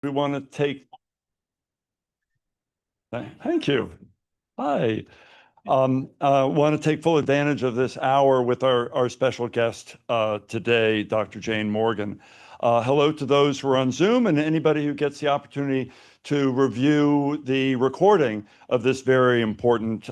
We want to take, thank you. Hi. Want to take full advantage of this hour with our special guest today, Dr. Jayne Morgan. Hello to those who are on Zoom and anybody who gets the opportunity to review the recording of this very important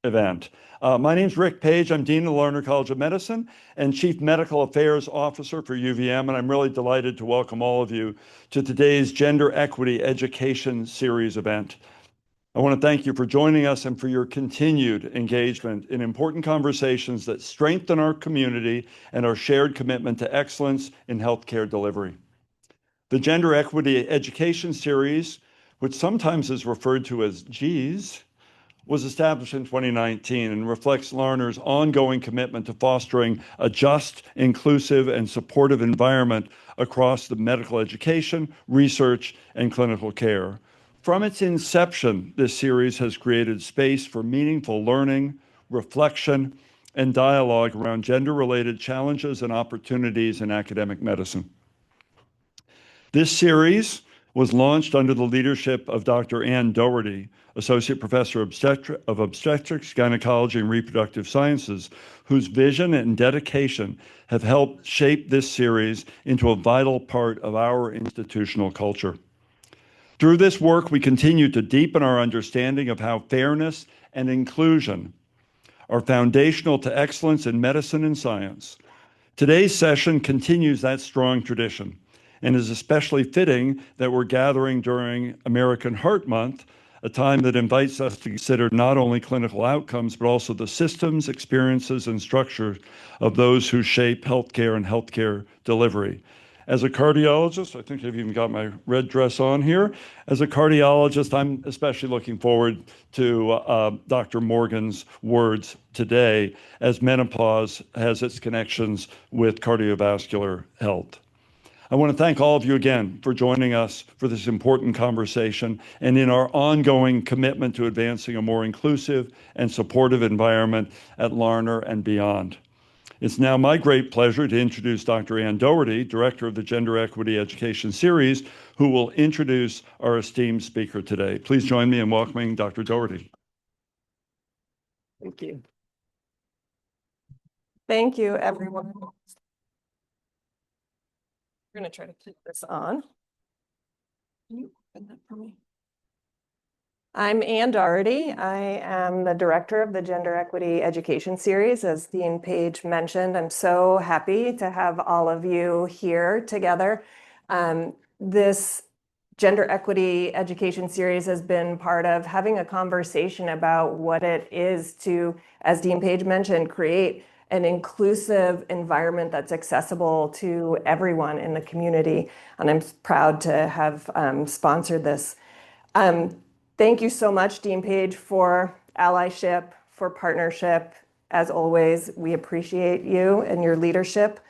event. My name's Rick Page. I'm Dean of the Lerner College of Medicine and Chief Medical Affairs Officer for UVM, and I'm really delighted to welcome all of you to today's Gender Equity Education Series event. I want to thank you for joining us and for your continued engagement in important conversations that strengthen our community and our shared commitment to excellence in healthcare delivery. The Gender Equity Education Series, which sometimes is referred to as GEES, was established in 2019 and reflects Lerner's ongoing commitment to fostering a just, inclusive, and supportive environment across the medical education, research, and clinical care. From its inception, this series has created space for meaningful learning, reflection, and dialogue around gender-related challenges and opportunities in academic medicine. This series was launched under the leadership of Dr. Ann Doherty, Associate Professor of Obstetrics, Gynecology, and Reproductive Sciences, whose vision and dedication have helped shape this series into a vital part of our institutional culture. Through this work, we continue to deepen our understanding of how fairness and inclusion are foundational to excellence in medicine and science. Today's session continues that strong tradition and is especially fitting that we're gathering during American Heart Month, a time that invites us to consider not only clinical outcomes, but also the systems, experiences, and structure of those who shape healthcare and healthcare delivery. As a cardiologist, I think I've even got my red dress on here. As a cardiologist, I'm especially looking forward to Dr. Morgan's words today, as menopause has its connections with cardiovascular health. I want to thank all of you again for joining us for this important conversation and in our ongoing commitment to advancing a more inclusive and supportive environment at Lerner and beyond. It's now my great pleasure to introduce Dr. Ann Doherty, Director of the Gender Equity Education Series, who will introduce our esteemed speaker today. Please join me in welcoming Dr. Doherty. Thank you. Thank you, everyone. We're going to try to keep this on. Can you open that for me? I'm Ann Doherty. I am the director of the Gender Equity Education Series. As Dean Page mentioned, I'm so happy to have all of you here together. This Gender Equity Education Series has been part of having a conversation about what it is to, as Dean Page mentioned, create an inclusive environment that's accessible to everyone in the community. And I'm proud to have sponsored this. Thank you so much, Dean Page, for allyship, for partnership. As always, we appreciate you and your leadership.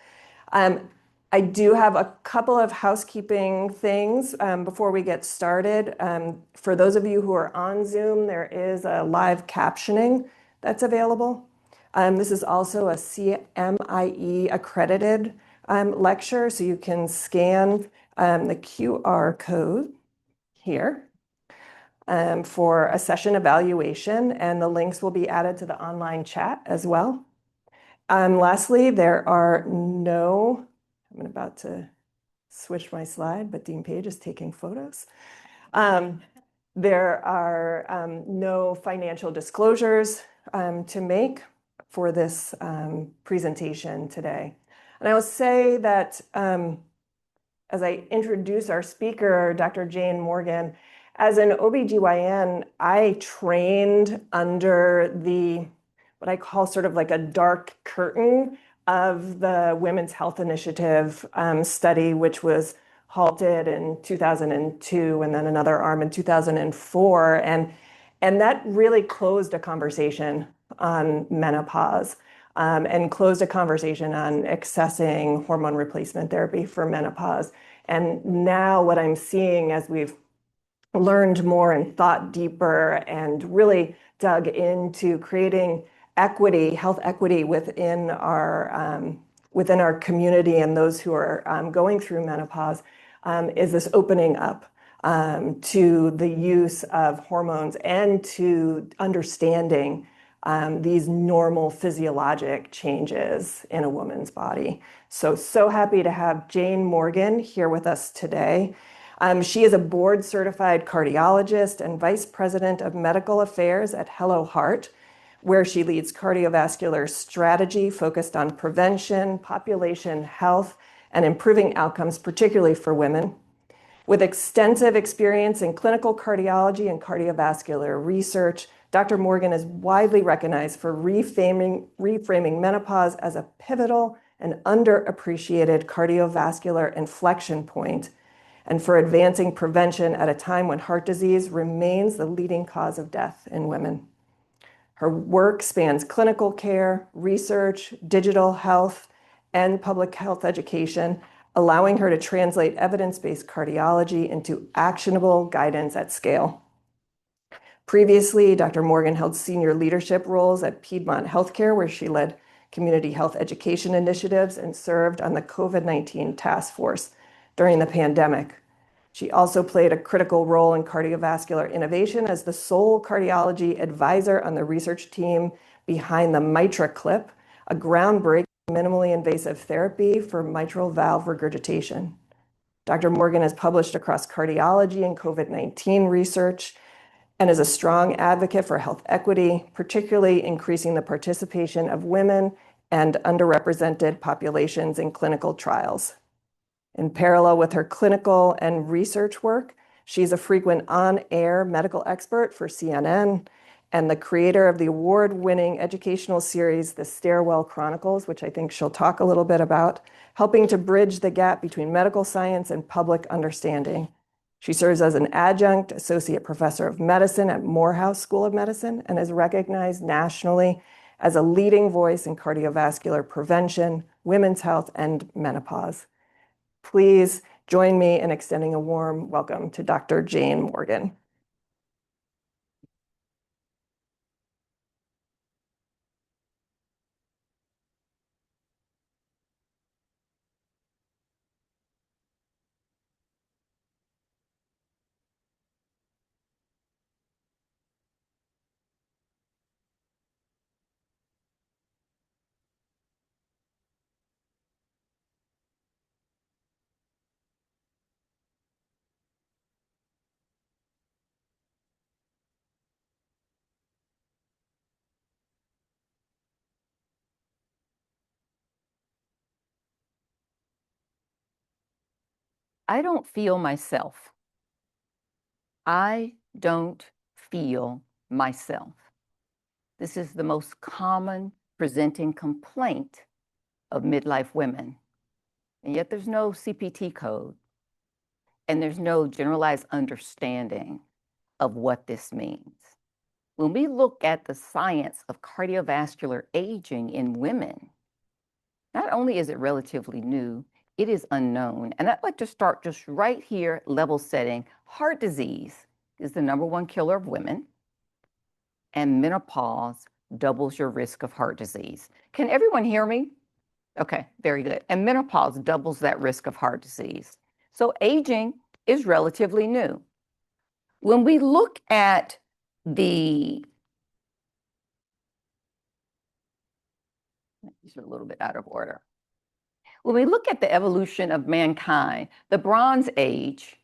I do have a couple of housekeeping things before we get started. For those of you who are on Zoom, there is a live captioning that's available. This is also a CMIE accredited lecture, so you can scan the QR code here for a session evaluation, and the links will be added to the online chat as well. Lastly, there are no, I'm about to switch my slide, but Dean Page is taking photos. There are no financial disclosures to make for this presentation today. And I will say that as I introduce our speaker, Dr. Jayne Morgan, as an OBGYN, I trained under what I call sort of like a dark curtain of the Women's Health Initiative study, which was halted in 2002 and then another arm in 2004. And that really closed a conversation on menopause and closed a conversation on accessing hormone replacement therapy for menopause. And now what I'm seeing as we've learned more and thought deeper and really dug into creating equity, health equity within our community and those who are going through menopause, is this opening up to the use of hormones and to understanding these normal physiologic changes in a woman's body. So happy to have Jayne Morgan here with us today. She is a board-certified cardiologist and vice president of medical affairs at Hello Heart, where she leads cardiovascular strategy focused on prevention, population health, and improving outcomes, particularly for women. With extensive experience in clinical cardiology and cardiovascular research, Dr. Morgan is widely recognized for reframing menopause as a pivotal and underappreciated cardiovascular inflection point, and for advancing prevention at a time when heart disease remains the leading cause of death in women. Her work spans clinical care, research, digital health, and public health education, allowing her to translate evidence-based cardiology into actionable guidance at scale. Previously, Dr. Morgan held senior leadership roles at Piedmont Healthcare, where she led community health education initiatives and served on the COVID-19 task force during the pandemic. She also played a critical role in cardiovascular innovation as the sole cardiology advisor on the research team behind the MitraClip, a groundbreaking minimally invasive therapy for mitral valve regurgitation. Dr. Morgan has published across cardiology and COVID-19 research and is a strong advocate for health equity, particularly increasing the participation of women and underrepresented populations in clinical trials. In parallel with her clinical and research work, she's a frequent on-air medical expert for CNN and the creator of the award-winning educational series, The Stairwell Chronicles, which I think she'll talk a little bit about, helping to bridge the gap between medical science and public understanding. She serves as an adjunct associate professor of medicine at Morehouse School of Medicine and is recognized nationally as a leading voice in cardiovascular prevention, women's health, and menopause. Please join me in extending a warm welcome to Dr. Jayne Morgan. I don't feel myself. I don't feel myself. This is the most common presenting complaint of midlife women. And yet there's no CPT code and there's no generalized understanding of what this means. When we look at the science of cardiovascular aging in women, not only is it relatively new, it is unknown. And I'd like to start just right here, level setting. Heart disease is the #1 killer of women, and menopause doubles your risk of heart disease. Can everyone hear me? Okay, very good. And menopause doubles that risk of heart disease. So aging is relatively new. When we look at these are a little bit out of order. When we look at the evolution of mankind, the Bronze Age,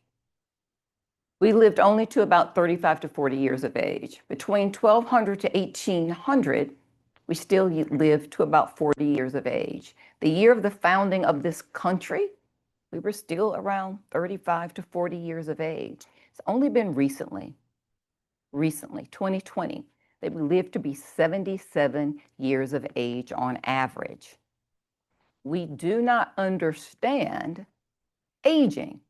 we lived only to about 35 to 40 years of age. Between 1200 to 1800, we still lived to about 40 years of age. The year of the founding of this country, we were still around 35 to 40 years of age. It's only been recently, 2020, that we lived to be 77 years of age on average. We do not understand aging.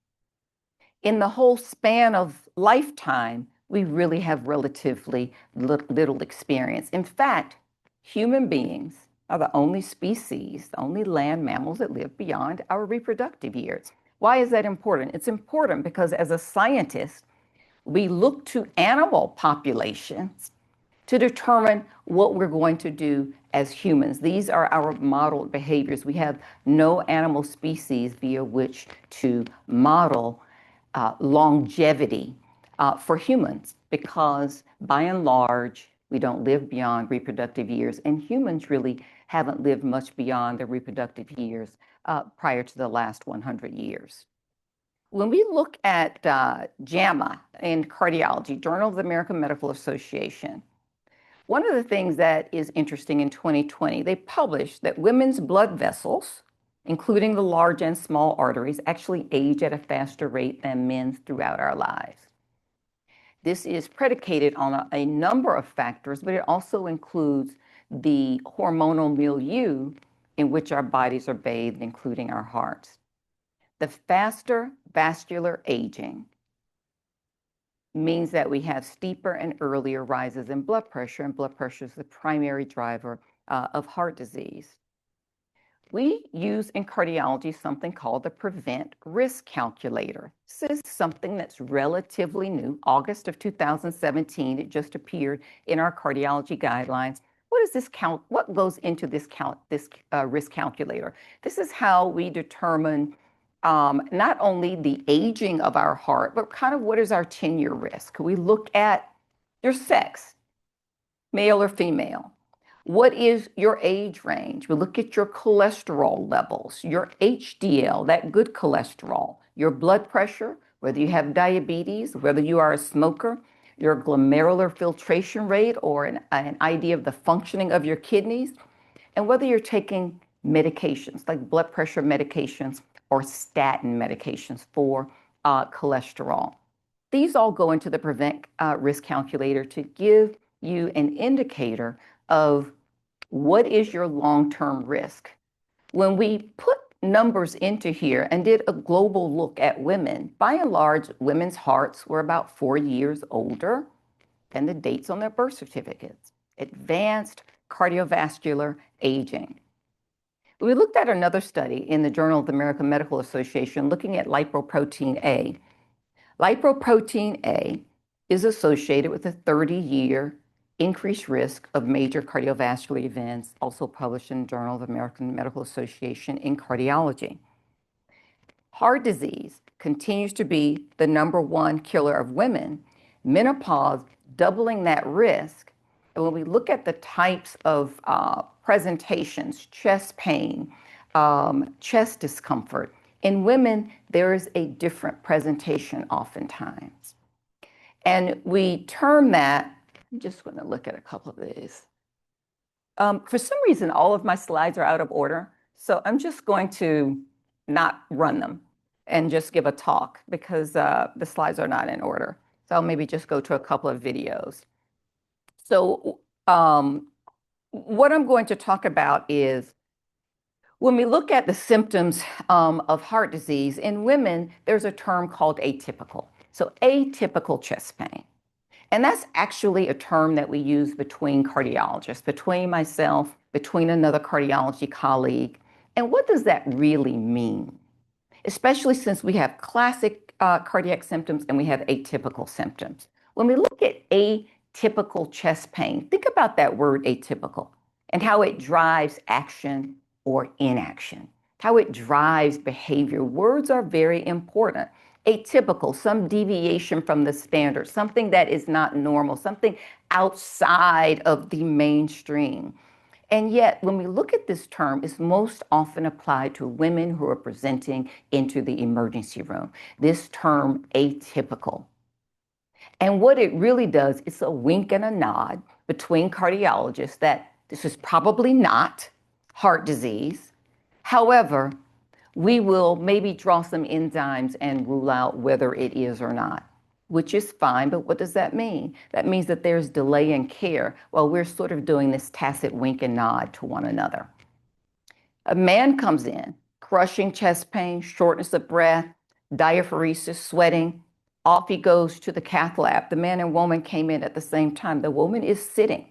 In the whole span of lifetime, we really have relatively little experience. In fact, human beings are the only species, the only land mammals that live beyond our reproductive years. Why is that important? It's important because as a scientist, we look to animal populations to determine what we're going to do as humans. These are our modeled behaviors. We have no animal species via which to model longevity for humans, because by and large, we don't live beyond reproductive years, and humans really haven't lived much beyond their reproductive years prior to the last 100 years. When we look at JAMA in cardiology, Journal of the American Medical Association, one of the things that is interesting in 2020, they published that women's blood vessels, including the large and small arteries, actually age at a faster rate than men's throughout our lives. This is predicated on a number of factors, but it also includes the hormonal milieu in which our bodies are bathed, including our hearts. The faster vascular aging means that we have steeper and earlier rises in blood pressure, and blood pressure is the primary driver of heart disease. We use in cardiology something called the Prevent Risk Calculator. This is something that's relatively new. August of 2017, it just appeared in our cardiology guidelines. What is this count? What goes into this risk calculator? This is how we determine not only the aging of our heart, but kind of what is our 10-year risk. We look at your sex, male or female. What is your age range? We look at your cholesterol levels, your HDL, that good cholesterol, your blood pressure, whether you have diabetes, whether you are a smoker, your glomerular filtration rate, or an idea of the functioning of your kidneys, and whether you're taking medications like blood pressure medications or statin medications for cholesterol. These all go into the Prevent Risk Calculator to give you an indicator of what is your long-term risk. When we put numbers into here and did a global look at women, by and large, women's hearts were about 4 years older than the dates on their birth certificates. Advanced cardiovascular aging. We looked at another study in the Journal of the American Medical Association looking at lipoprotein A. Lipoprotein A is associated with a 30-year increased risk of major cardiovascular events, also published in the Journal of the American Medical Association in Cardiology. Heart disease continues to be the #1 killer of women. Menopause doubling that risk. And when we look at the types of presentations, chest pain, chest discomfort, in women, there is a different presentation oftentimes. And we term that, I'm just going to look at a couple of these. For some reason, all of my slides are out of order, so I'm just going to not run them and just give a talk because the slides are not in order. So I'll maybe just go to a couple of videos. So what I'm going to talk about is when we look at the symptoms of heart disease in women, there's a term called atypical. So atypical chest pain. And that's actually a term that we use between cardiologists, between myself, between another cardiology colleague. And what does that really mean? Especially since we have classic cardiac symptoms and we have atypical symptoms. When we look at atypical chest pain, think about that word atypical and how it drives action or inaction, how it drives behavior. Words are very important. Atypical, some deviation from the standard, something that is not normal, something outside of the mainstream. And yet, when we look at this term, it's most often applied to women who are presenting into the emergency room. This term, atypical. And what it really does, it's a wink and a nod between cardiologists that this is probably not heart disease. However, we will maybe draw some enzymes and rule out whether it is or not, which is fine, but what does that mean? That means that there's delay in care while we're sort of doing this tacit wink and nod to one another. A man comes in, crushing chest pain, shortness of breath, diaphoresis, sweating. Off he goes to the cath lab. The man and woman came in at the same time. The woman is sitting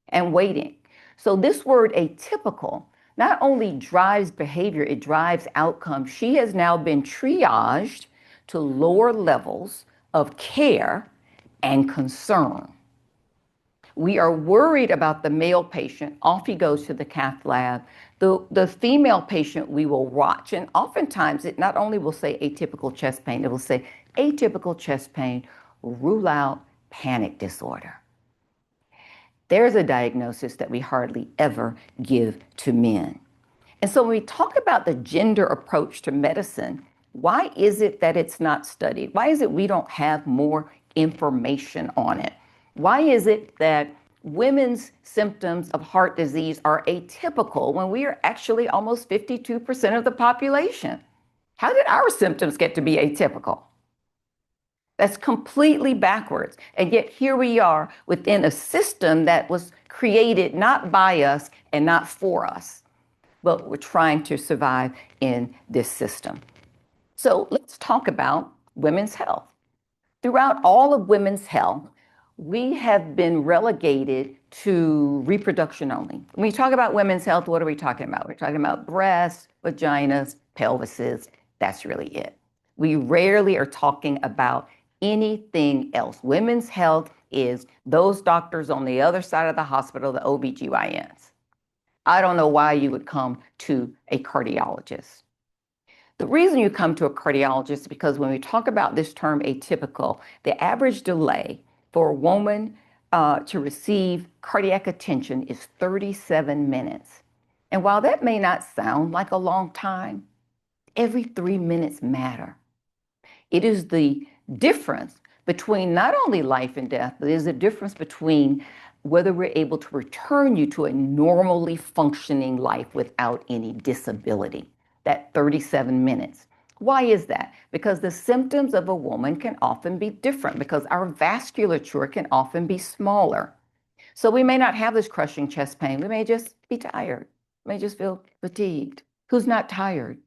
and waiting. So this word atypical not only drives behavior, it drives outcomes. She has now been triaged to lower levels of care and concern. We are worried about the male patient. Off he goes to the cath lab. The female patient we will watch, and oftentimes it not only will say atypical chest pain, it will say atypical chest pain, rule out panic disorder. There's a diagnosis that we hardly ever give to men. And so when we talk about the gender approach to medicine, why is it that it's not studied? Why is it we don't have more information on it? Why is it that women's symptoms of heart disease are atypical when we are actually almost 52% of the population? How did our symptoms get to be atypical? That's completely backwards. And yet here we are within a system that was created not by us and not for us, but we're trying to survive in this system. So let's talk about women's health. Throughout all of women's health, we have been relegated to reproduction only. When we talk about women's health, what are we talking about? We're talking about breasts, vaginas, pelvises. That's really it. We rarely are talking about anything else. Women's health is those doctors on the other side of the hospital, the OBGYNs. I don't know why you would come to a cardiologist. The reason you come to a cardiologist is because when we talk about this term atypical, the average delay for a woman to receive cardiac attention is 37 minutes. And while that may not sound like a long time, every 3 minutes matter. It is the difference between not only life and death, but there's a difference between whether we're able to return you to a normally functioning life without any disability, that 37 minutes. Why is that? Because the symptoms of a woman can often be different because our vasculature can often be smaller. So we may not have this crushing chest pain. We may just be tired. We may just feel fatigued. Who's not tired?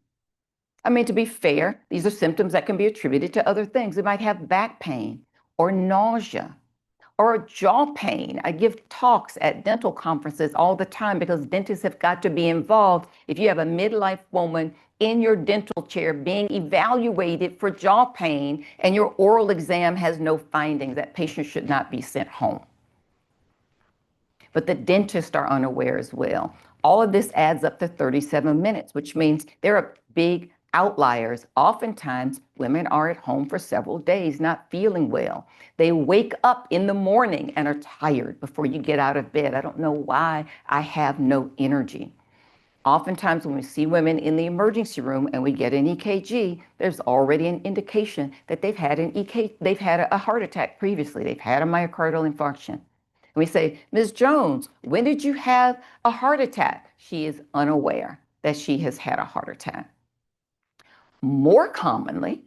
I mean, to be fair, these are symptoms that can be attributed to other things. We might have back pain or nausea or jaw pain. I give talks at dental conferences all the time because dentists have got to be involved. If you have a midlife woman in your dental chair being evaluated for jaw pain and your oral exam has no findings, that patient should not be sent home. But the dentists are unaware as well. All of this adds up to 37 minutes, which means there are big outliers. Oftentimes, women are at home for several days not feeling well. They wake up in the morning and are tired before you get out of bed. I don't know why I have no energy. Oftentimes, when we see women in the emergency room and we get an EKG, there's already an indication that they've had a heart attack previously. They've had a myocardial infarction. And we say, Ms. Jones, when did you have a heart attack? She is unaware that she has had a heart attack. More commonly,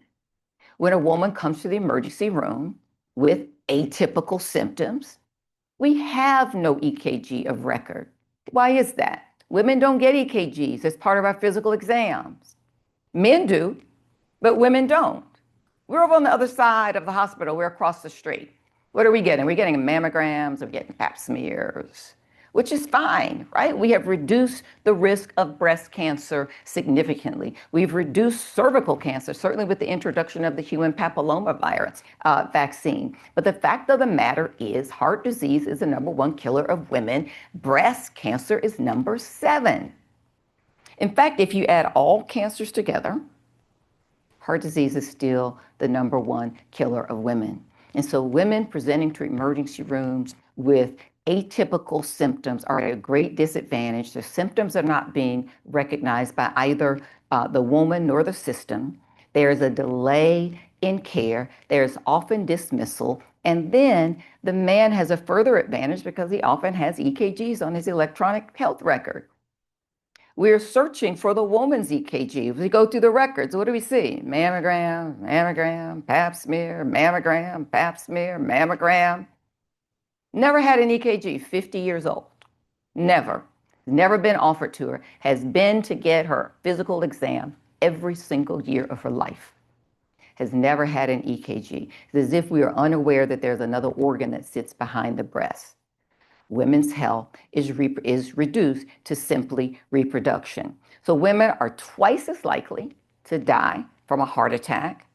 when a woman comes to the emergency room with atypical symptoms, we have no EKG of record. Why is that? Women don't get EKGs as part of our physical exams. Men do, but women don't. We're over on the other side of the hospital. We're across the street. What are we getting? We're getting mammograms, we're getting pap smears, which is fine, right? We have reduced the risk of breast cancer significantly. We've reduced cervical cancer, certainly with the introduction of the human papillomavirus vaccine. But the fact of the matter is heart disease is the #1 killer of women. Breast cancer is number 7. In fact, if you add all cancers together, heart disease is still the #1 killer of women. And so women presenting to emergency rooms with atypical symptoms are at a great disadvantage. Their symptoms are not being recognized by either the woman nor the system. There's a delay in care. There's often dismissal. And then the man has a further advantage because he often has EKGs on his electronic health record. We're searching for the woman's EKG. If we go through the records, what do we see? Mammogram, mammogram, pap smear, mammogram, pap smear, mammogram. Never had an EKG, 50 years old. Never. Never been offered to her. Has been to get her physical exam every single year of her life. Has never had an EKG. It's as if we are unaware that there's another organ that sits behind the breast. Women's health is reduced to simply reproduction. So women are twice as likely to die from a heart attack,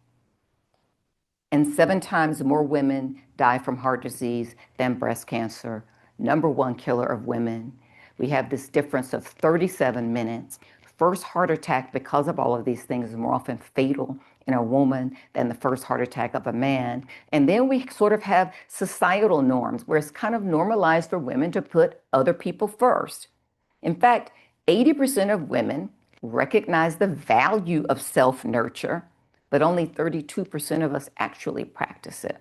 and 7 times more women die from heart disease than breast cancer. #1 killer of women. We have this difference of 37 minutes. First heart attack, because of all of these things, is more often fatal in a woman than the first heart attack of a man. And then we sort of have societal norms where it's kind of normalized for women to put other people first. In fact, 80% of women recognize the value of self-nurture, but only 32% of us actually practice it.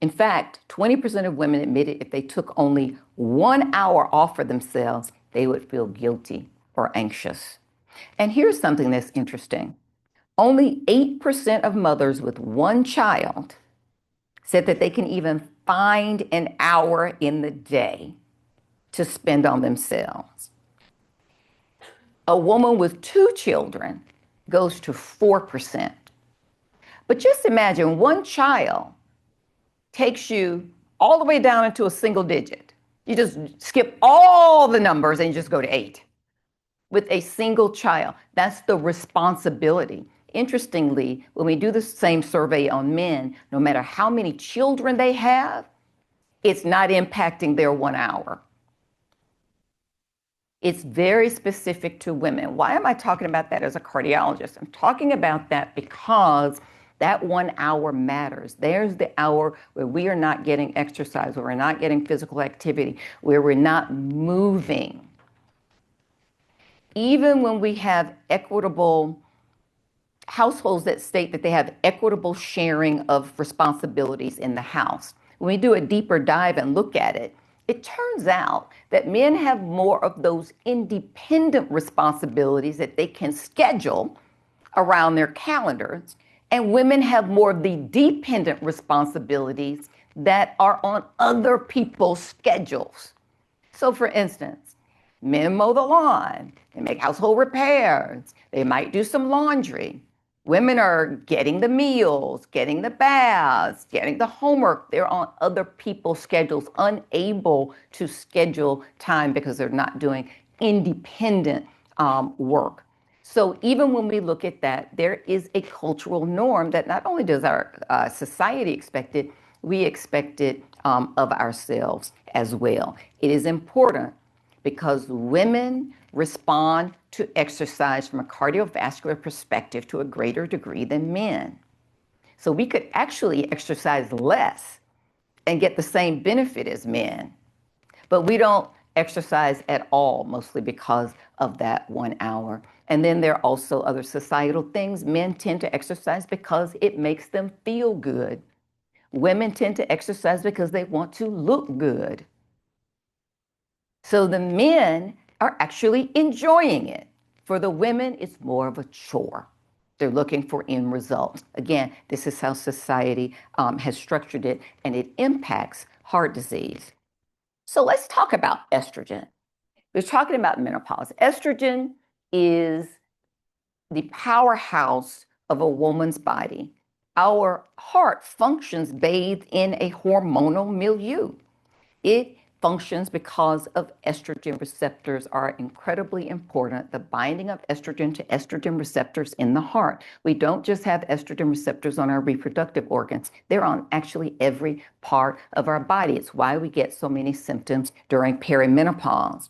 In fact, 20% of women admitted if they took only 1 hour off for themselves, they would feel guilty or anxious. And here's something that's interesting. Only 8% of mothers with 1 child said that they can even find an hour in the day to spend on themselves. A woman with 2 children goes to 4%. But just imagine 1 child takes you all the way down into a single digit. You just skip all the numbers and you just go to 8 with a single child. That's the responsibility. Interestingly, when we do the same survey on men, no matter how many children they have, it's not impacting their 1 hour. It's very specific to women. Why am I talking about that as a cardiologist? I'm talking about that because that 1 hour matters. There's the hour where we are not getting exercise, where we're not getting physical activity, where we're not moving. Even when we have equitable households that state that they have equitable sharing of responsibilities in the house, when we do a deeper dive and look at it, it turns out that men have more of those independent responsibilities that they can schedule around their calendars, and women have more of the dependent responsibilities that are on other people's schedules. So for instance, men mow the lawn, they make household repairs, they might do some laundry. Women are getting the meals, getting the baths, getting the homework. They're on other people's schedules, unable to schedule time because they're not doing independent work. So even when we look at that, there is a cultural norm that not only does our society expect it, we expect it of ourselves as well. It is important because women respond to exercise from a cardiovascular perspective to a greater degree than men. So we could actually exercise less and get the same benefit as men, but we don't exercise at all, mostly because of that 1 hour. And then there are also other societal things. Men tend to exercise because it makes them feel good. Women tend to exercise because they want to look good. So the men are actually enjoying it. For the women, it's more of a chore. They're looking for end results. Again, this is how society has structured it, and it impacts heart disease. So let's talk about estrogen. We're talking about menopause. Estrogen is the powerhouse of a woman's body. Our heart functions bathed in a hormonal milieu. It functions because of estrogen receptors are incredibly important, the binding of estrogen to estrogen receptors in the heart. We don't just have estrogen receptors on our reproductive organs. They're on actually every part of our body. It's why we get so many symptoms during perimenopause.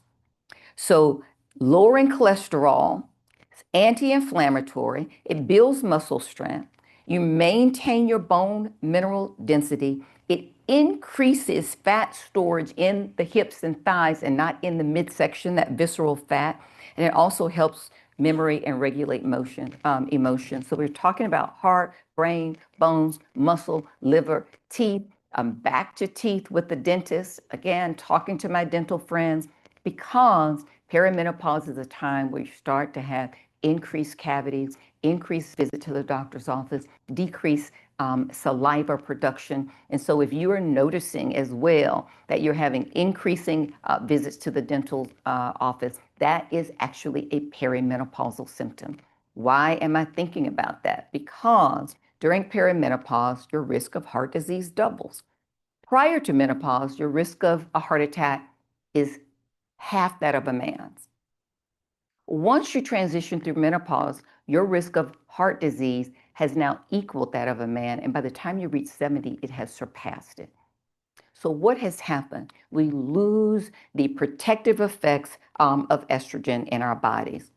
So lowering cholesterol, it's anti-inflammatory, it builds muscle strength, you maintain your bone mineral density, it increases fat storage in the hips and thighs and not in the midsection, that visceral fat. And it also helps memory and regulate emotions. So we're talking about heart, brain, bones, muscle, liver, teeth. I'm back to teeth with the dentist. Again, talking to my dental friends, because perimenopause is a time where you start to have increased cavities, increased visit to the doctor's office, decreased saliva production. And so if you are noticing as well that you're having increasing visits to the dental office, that is actually a perimenopausal symptom. Why am I thinking about that? Because during perimenopause, your risk of heart disease doubles. Prior to menopause, your risk of a heart attack is half that of a man's. Once you transition through menopause, your risk of heart disease has now equaled that of a man, and by the time you reach 70, it has surpassed it. So what has happened? We lose the protective effects of estrogen in our bodies.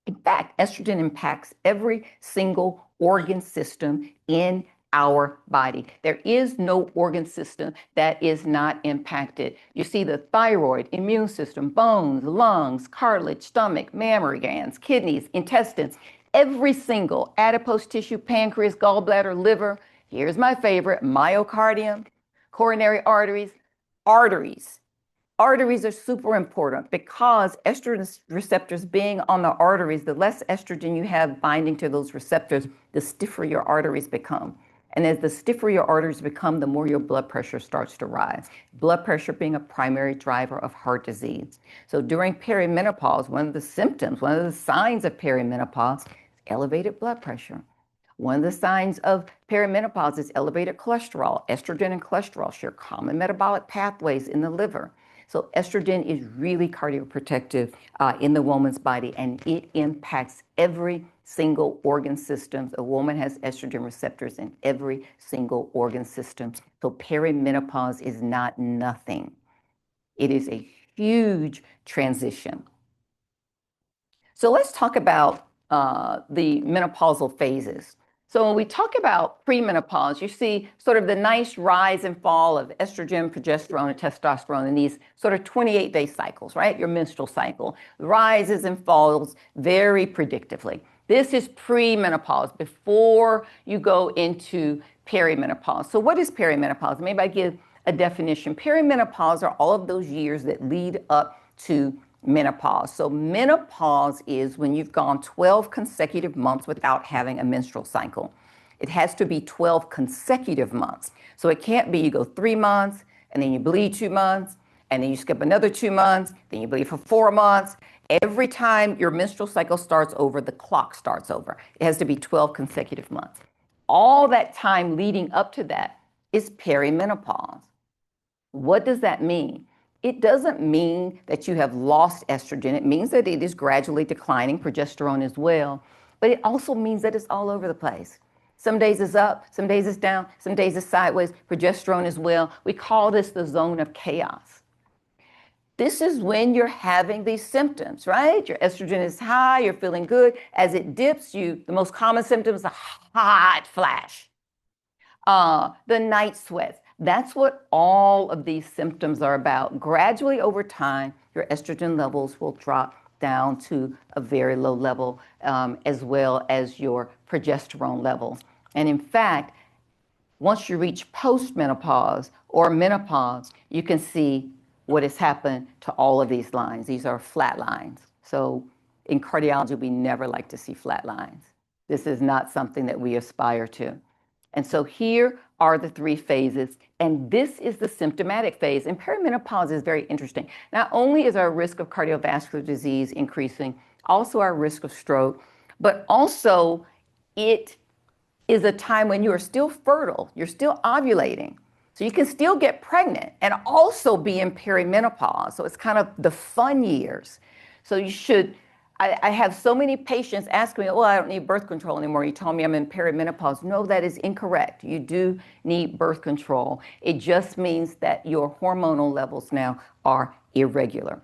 In fact, estrogen impacts every single organ system in our body. There is no organ system that is not impacted. You see the thyroid, immune system, bones, lungs, cartilage, stomach, mammary glands, kidneys, intestines, every single adipose tissue, pancreas, gallbladder, liver. Here's my favorite, myocardium, coronary arteries, arteries. Arteries are super important because estrogen receptors being on the arteries, the less estrogen you have binding to those receptors, the stiffer your arteries become. And as the stiffer your arteries become, the more your blood pressure starts to rise. Blood pressure being a primary driver of heart disease. So during perimenopause, one of the symptoms, one of the signs of perimenopause is elevated blood pressure. One of the signs of perimenopause is elevated cholesterol. Estrogen and cholesterol share common metabolic pathways in the liver. So estrogen is really cardioprotective in the woman's body, and it impacts every single organ system. A woman has estrogen receptors in every single organ system. So perimenopause is not nothing. It is a huge transition. So let's talk about the menopausal phases. So when we talk about premenopause, you see sort of the nice rise and fall of estrogen, progesterone, and testosterone in these sort of 28-day cycles, right? Your menstrual cycle rises and falls very predictively. This is premenopause, before you go into perimenopause. So what is perimenopause? Maybe I give a definition. Perimenopause are all of those years that lead up to menopause. So menopause is when you've gone 12 consecutive months without having a menstrual cycle. It has to be 12 consecutive months. So it can't be you go 3 months and then you bleed 2 months and then you skip another 2 months, then you bleed for 4 months. Every time your menstrual cycle starts over, the clock starts over. It has to be 12 consecutive months. All that time leading up to that is perimenopause. What does that mean? It doesn't mean that you have lost estrogen. It means that it is gradually declining, progesterone as well. But it also means that it's all over the place. Some days it's up, some days it's down, some days it's sideways, progesterone as well. We call this the zone of chaos. This is when you're having these symptoms, right? Your estrogen is high, you're feeling good. As it dips, the most common symptoms are hot flash, the night sweats. That's what all of these symptoms are about. Gradually over time, your estrogen levels will drop down to a very low level, as well as your progesterone levels. And in fact, once you reach postmenopause or menopause, you can see what has happened to all of these lines. These are flat lines. So in cardiology, we never like to see flat lines. This is not something that we aspire to. And so here are the 3 phases, and this is the symptomatic phase. And perimenopause is very interesting. Not only is our risk of cardiovascular disease increasing, also our risk of stroke, but also it is a time when you are still fertile, you're still ovulating. So you can still get pregnant and also be in perimenopause. So it's kind of the fun years. So you should, I have so many patients ask me, well, I don't need birth control anymore. You told me I'm in perimenopause. No, that is incorrect. You do need birth control. It just means that your hormonal levels now are irregular.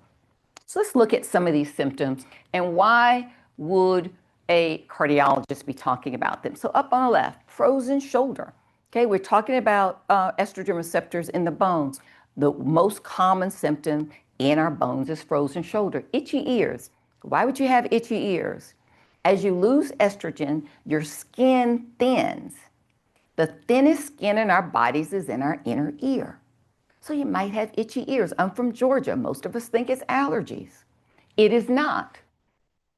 So let's look at some of these symptoms and why would a cardiologist be talking about them. So up on the left, frozen shoulder. Okay, we're talking about estrogen receptors in the bones. The most common symptom in our bones is frozen shoulder. Itchy ears. Why would you have itchy ears? As you lose estrogen, your skin thins. The thinnest skin in our bodies is in our inner ear. So you might have itchy ears. I'm from Georgia. Most of us think it's allergies. It is not.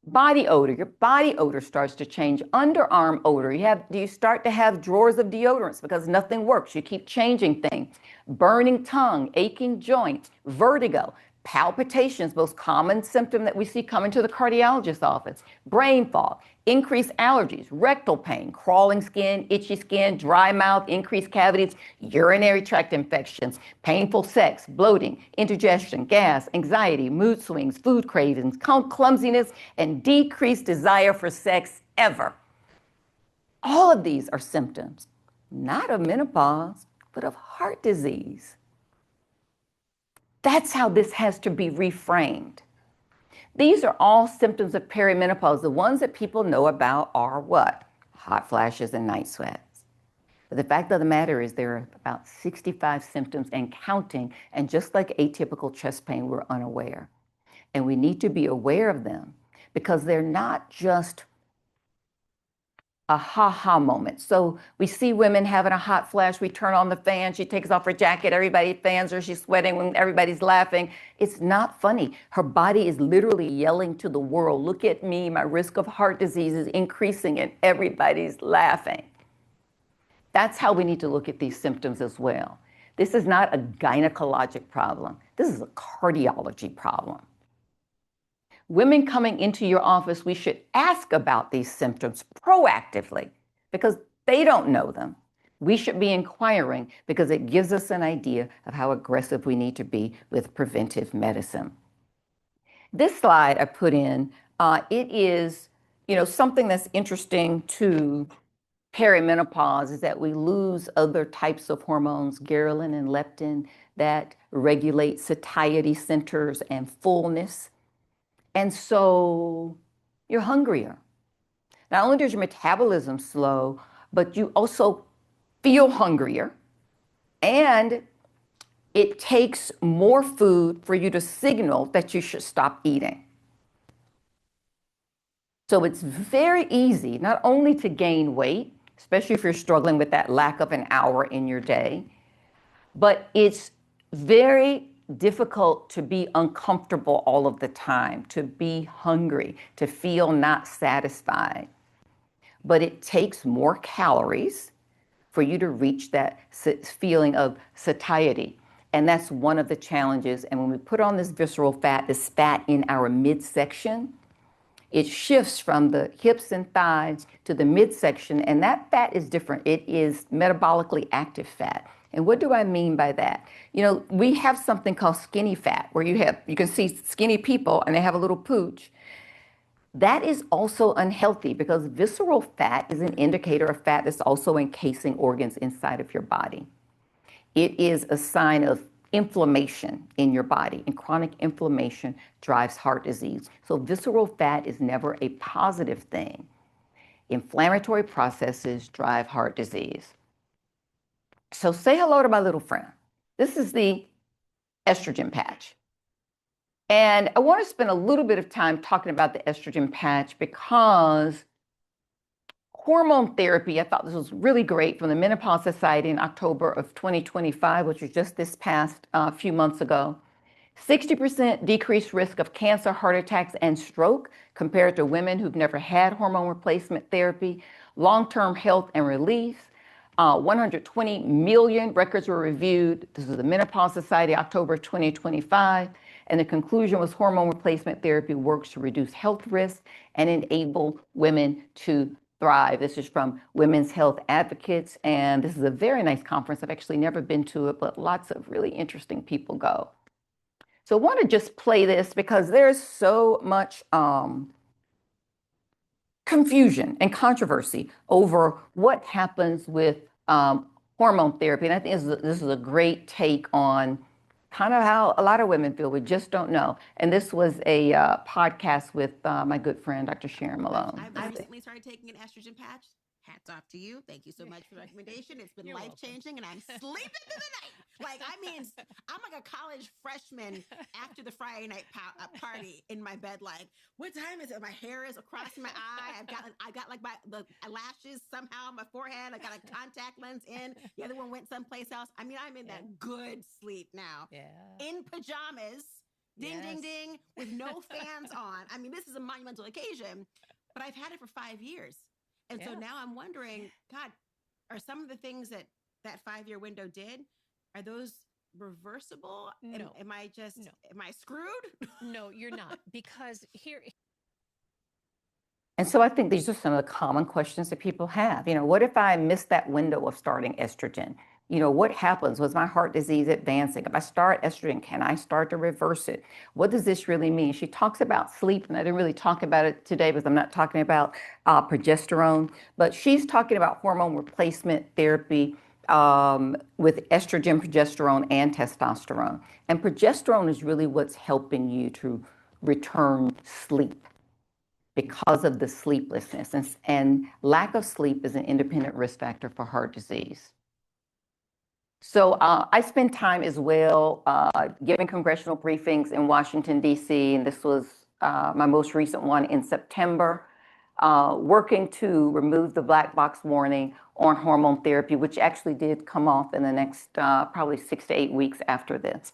Body odor, your body odor starts to change. Underarm odor, you start to have drawers of deodorants because nothing works. You keep changing things. Burning tongue, aching joints, vertigo, palpitations, most common symptom that we see coming to the cardiologist's office. Brain fog, increased allergies, rectal pain, crawling skin, itchy skin, dry mouth, increased cavities, urinary tract infections, painful sex, bloating, indigestion, gas, anxiety, mood swings, food cravings, clumsiness, and decreased desire for sex ever. All of these are symptoms, not of menopause, but of heart disease. That's how this has to be reframed. These are all symptoms of perimenopause. The ones that people know about are what? Hot flashes and night sweats. But the fact of the matter is there are about 65 symptoms and counting, and just like atypical chest pain, we're unaware. And we need to be aware of them because they're not just a ha-ha moment. So we see women having a hot flash, we turn on the fan, she takes off her jacket, everybody fans her, she's sweating when everybody's laughing. It's not funny. Her body is literally yelling to the world, look at me, my risk of heart disease is increasing, and everybody's laughing. That's how we need to look at these symptoms as well. This is not a gynecologic problem. This is a cardiology problem. Women coming into your office, we should ask about these symptoms proactively because they don't know them. We should be inquiring because it gives us an idea of how aggressive we need to be with preventive medicine. This slide I put in, it is, something that's interesting to perimenopause is that we lose other types of hormones, ghrelin and leptin, that regulate satiety centers and fullness. And so you're hungrier. Not only does your metabolism slow, but you also feel hungrier. And it takes more food for you to signal that you should stop eating. So it's very easy not only to gain weight, especially if you're struggling with that lack of an hour in your day, but it's very difficult to be uncomfortable all of the time, to be hungry, to feel not satisfied. But it takes more calories for you to reach that feeling of satiety. And that's one of the challenges. And when we put on this visceral fat, this fat in our midsection, it shifts from the hips and thighs to the midsection, and that fat is different. It is metabolically active fat. And what do I mean by that? We have something called skinny fat, where you can see skinny people and they have a little pooch. That is also unhealthy because visceral fat is an indicator of fat that's also encasing organs inside of your body. It is a sign of inflammation in your body, and chronic inflammation drives heart disease. So visceral fat is never a positive thing. Inflammatory processes drive heart disease. So say hello to my little friend. This is the estrogen patch. And I want to spend a little bit of time talking about the estrogen patch because hormone therapy, I thought this was really great from the Menopause Society in October of 2025, which was just this past few months ago. 60% decreased risk of cancer, heart attacks, and stroke compared to women who've never had hormone replacement therapy. Long-term health and relief. 120 million records were reviewed. This is the Menopause Society, October 2025. And the conclusion was hormone replacement therapy works to reduce health risks and enable women to thrive. This is from Women's Health Advocates. And this is a very nice conference. I've actually never been to it, but lots of really interesting people go. So I want to just play this because there's so much confusion and controversy over what happens with hormone therapy. And I think this is a great take on kind of how a lot of women feel. We just don't know. And this was a podcast with my good friend, Dr. Sharon Malone. I've recently started taking an estrogen patch. Hats off to you. Thank you so much for the recommendation. It's been life-changing, and I'm sleeping through the night. I'm like a college freshman after the Friday night party in my bed. Like, what time is it? My hair is across my eye. I got like the lashes somehow on my forehead. I got a contact lens in. The other one went someplace else. I'm in that good sleep now. Yeah. In pajamas. Ding, ding, ding, with no fans on. This is a monumental occasion, but I've had it for 5 years. And so now I'm wondering, God, are some of the things that 5-year window did, are those reversible? No. Am I screwed? No, you're not. Because here. And so I think these are some of the common questions that people have. What if I missed that window of starting estrogen? What happens? Was my heart disease advancing? If I start estrogen, can I start to reverse it? What does this really mean? She talks about sleep, and I didn't really talk about it today because I'm not talking about progesterone, but she's talking about hormone replacement therapy with estrogen, progesterone, and testosterone. And progesterone is really what's helping you to return sleep because of the sleeplessness. And lack of sleep is an independent risk factor for heart disease. So I spend time as well giving congressional briefings in Washington, D.C., and this was my most recent one in September, working to remove the black box warning on hormone therapy, which actually did come off in the next probably 6 to 8 weeks after this.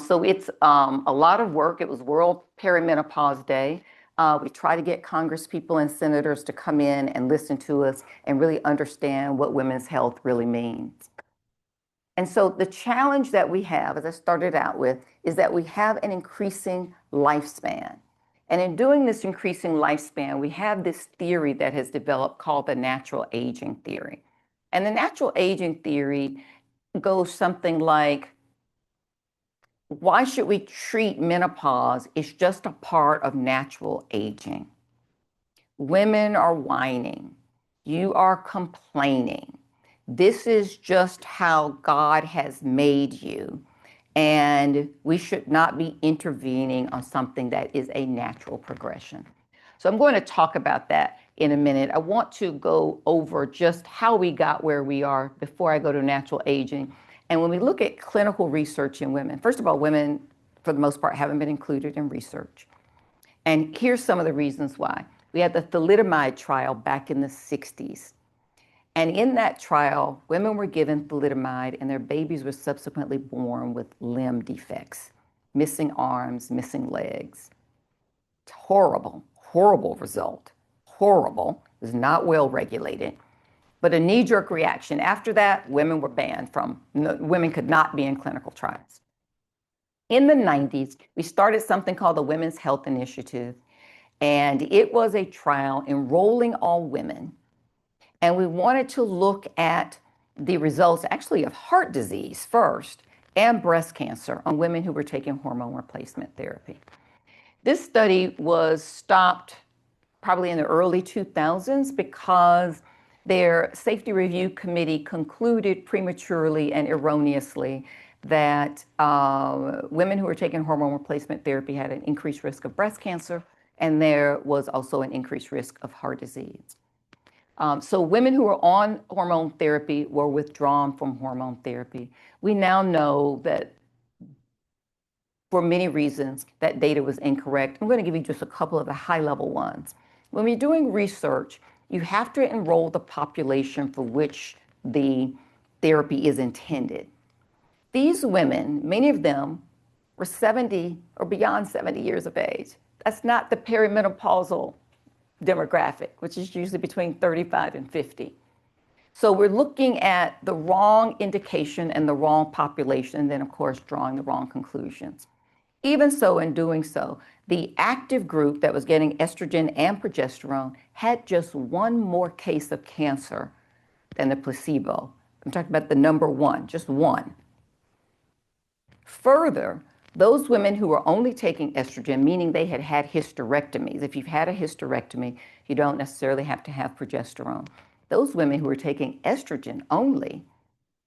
So it's a lot of work. It was World Perimenopause Day. We try to get Congress people and senators to come in and listen to us and really understand what women's health really means. And so the challenge that we have, as I started out with, is that we have an increasing lifespan. And in doing this increasing lifespan, we have this theory that has developed called the natural aging theory. And the natural aging theory goes something like, why should we treat menopause? It's just a part of natural aging. Women are whining. You are complaining. This is just how God has made you. And we should not be intervening on something that is a natural progression. So I'm going to talk about that in a minute. I want to go over just how we got where we are before I go to natural aging. And when we look at clinical research in women, first of all, women, for the most part, haven't been included in research. And here's some of the reasons why. We had the thalidomide trial back in the 60s. And in that trial, women were given thalidomide and their babies were subsequently born with limb defects, missing arms, missing legs. It's horrible, horrible result. Horrible. It was not well regulated. But a knee-jerk reaction. After that, women were banned from, women could not be in clinical trials. In the 90s, we started something called the Women's Health Initiative. And it was a trial enrolling all women. And we wanted to look at the results actually of heart disease first and breast cancer on women who were taking hormone replacement therapy. This study was stopped probably in the early 2000s because their safety review committee concluded prematurely and erroneously that women who were taking hormone replacement therapy had an increased risk of breast cancer, and there was also an increased risk of heart disease. So women who were on hormone therapy were withdrawn from hormone therapy. We now know that for many reasons that data was incorrect. I'm going to give you just a couple of the high-level ones. When we're doing research, you have to enroll the population for which the therapy is intended. These women, many of them, were 70 or beyond 70 years of age. That's not the perimenopausal demographic, which is usually between 35 and 50. So we're looking at the wrong indication and the wrong population, and then of course drawing the wrong conclusions. Even so, in doing so, the active group that was getting estrogen and progesterone had just one more case of cancer than the placebo. I'm talking about the number one, just one. Further, those women who were only taking estrogen, meaning they had had hysterectomies. If you've had a hysterectomy, you don't necessarily have to have progesterone. Those women who were taking estrogen only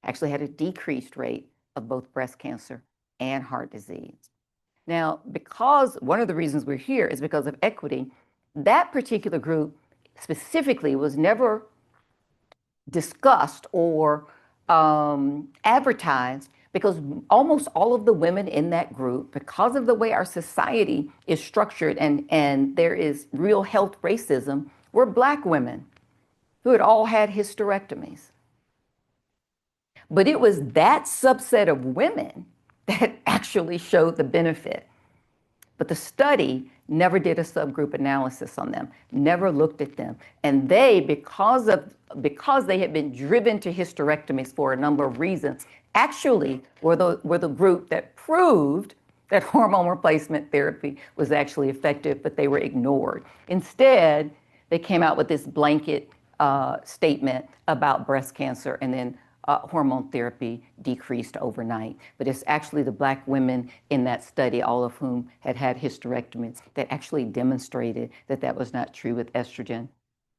actually had a decreased rate of both breast cancer and heart disease. Now, because one of the reasons we're here is because of equity, that particular group specifically was never discussed or advertised, because almost all of the women in that group, because of the way our society is structured and there is real health racism, were Black women who had all had hysterectomies. But it was that subset of women that actually showed the benefit. But the study never did a subgroup analysis on them, never looked at them. And they, because they had been driven to hysterectomies for a number of reasons, actually were the group that proved that hormone replacement therapy was actually effective, but they were ignored. Instead, they came out with this blanket statement about breast cancer, and then hormone therapy decreased overnight. But it's actually the Black women in that study, all of whom had had hysterectomies, that actually demonstrated that that was not true with estrogen.